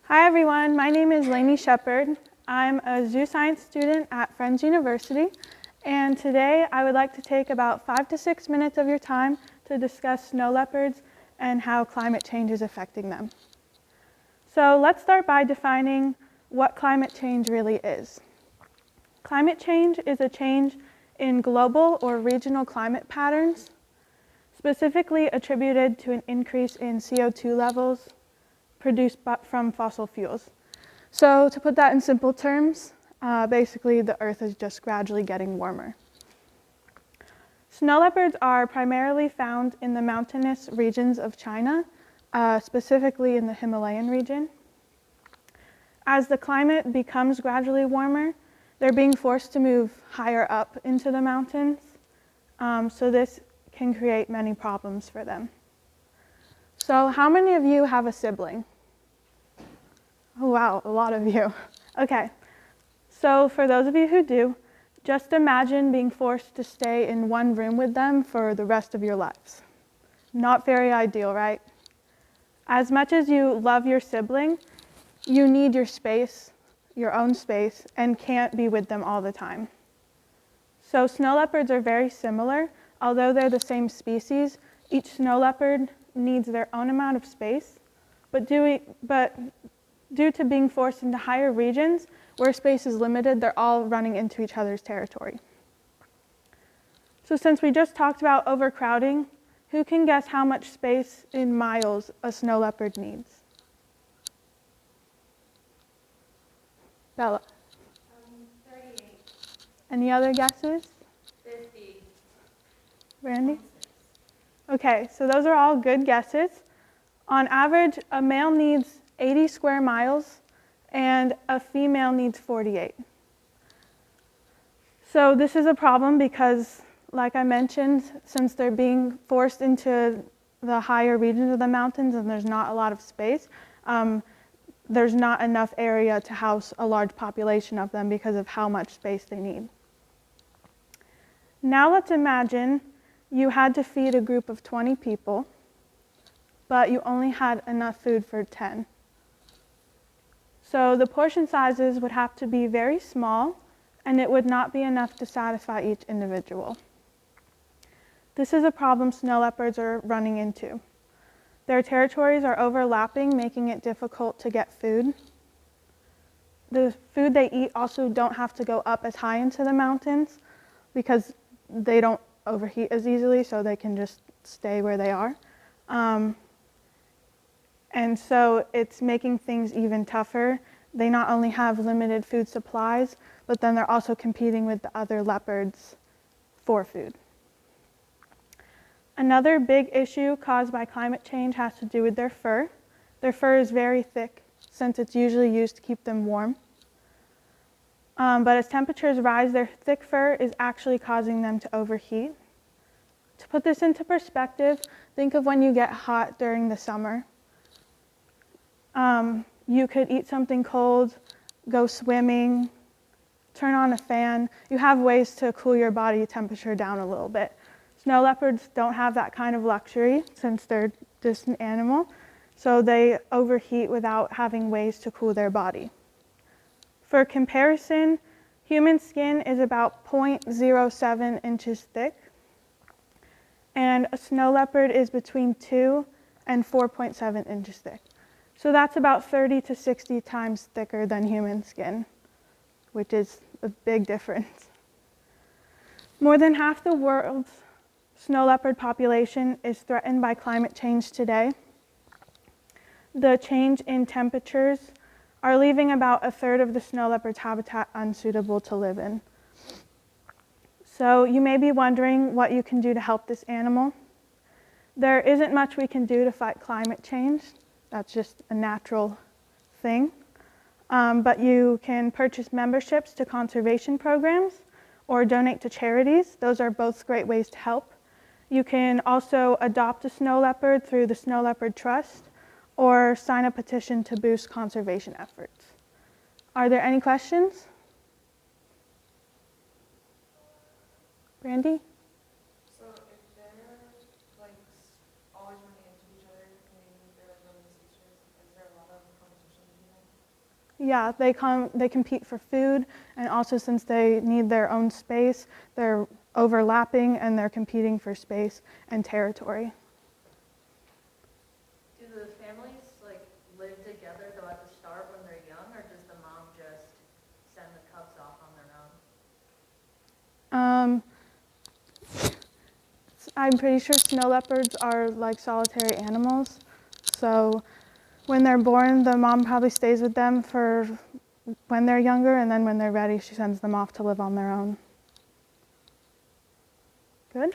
Hi everyone, my name is Lainey Shepard. I'm a zoo science student at Friends University, and today I would like to take about 5 to 6 minutes of your time to discuss snow leopards and how climate change is affecting them. So let's start by defining what climate change really is. Climate change is a change in global or regional climate patterns, specifically attributed to an increase in CO2 levels produced from fossil fuels. So to put that in simple terms, basically the Earth is just gradually getting warmer. Snow leopards are primarily found in the mountainous regions of China, specifically in the Himalayan region. As the climate becomes gradually warmer, they're being forced to move higher up into the mountains, so this can create many problems for them. So how many of you have a sibling? Oh wow, a lot of you. Okay, so for those of you who do, just imagine being forced to stay in one room with them for the rest of your lives. Not very ideal, right? As much as you love your sibling, you need your space, your own space, and can't be with them all the time. So snow leopards are very similar. Although they're the same species, each snow leopard needs their own amount of space, but due to being forced into higher regions where space is limited, they're all running into each other's territory. So since we just talked about overcrowding, who can guess how much space in miles a snow leopard needs? Bella? 38. Any other guesses? 50. Randy? Okay, so those are all good guesses. On average, a male needs 80 square miles and a female needs 48. So this is a problem because, like I mentioned, since they're being forced into the higher regions of the mountains and there's not a lot of space, there's not enough area to house a large population of them because of how much space they need. Now let's imagine you had to feed a group of 20 people, but you only had enough food for 10. So the portion sizes would have to be very small, and it would not be enough to satisfy each individual. This is a problem snow leopards are running into. Their territories are overlapping, making it difficult to get food. The food they eat also don't have to go up as high into the mountains because they don't overheat as easily, so they can just stay where they are. And so it's making things even tougher. They not only have limited food supplies, but then they're also competing with the other leopards for food. Another big issue caused by climate change has to do with their fur. Their fur is very thick since it's usually used to keep them warm. But as temperatures rise, their thick fur is actually causing them to overheat. To put this into perspective, think of when you get hot during the summer. You could eat something cold, go swimming, turn on a fan. You have ways to cool your body temperature down a little bit. Snow leopards don't have that kind of luxury since they're just an animal, so they overheat without having ways to cool their body. For comparison, human skin is about 0.07 inches thick, and a snow leopard is between 2 and 4.7 inches thick. So that's about 30 to 60 times thicker than human skin, which is a big difference. More than half the world's snow leopard population is threatened by climate change today. The change in temperatures are leaving about a third of the snow leopard's habitat unsuitable to live in. So you may be wondering what you can do to help this animal. There isn't much we can do to fight climate change. That's just a natural thing. But you can purchase memberships to conservation programs or donate to charities. Those are both great ways to help. You can also adopt a snow leopard through the Snow Leopard Trust or sign a petition to boost conservation efforts. Are there any questions? Brandy? So if they're like always running into each other, maybe they're like living sisters, is there a lot of competition between them? Yeah, they compete for food, and also since they need their own space, they're overlapping and they're competing for space and territory. Do the families like live together though at the start when they're young, or does the mom just send the cubs off on their own? Um, I'm pretty sure snow leopards are like solitary animals, so when they're born, the mom probably stays with them for when they're younger, and then when they're ready, she sends them off to live on their own. Good?